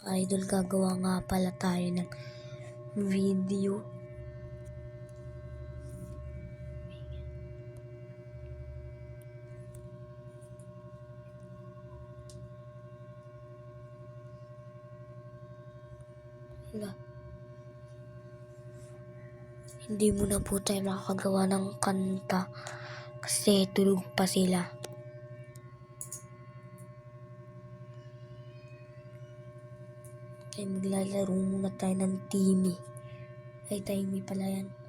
Idol, gagawa nga pala tayo ng video. Wala. Hindi muna po tayo makakagawa ng kanta kasi tulog pa sila. Kaya maglalaro muna tayo ng Timmy. Ay, Timmy pala yan.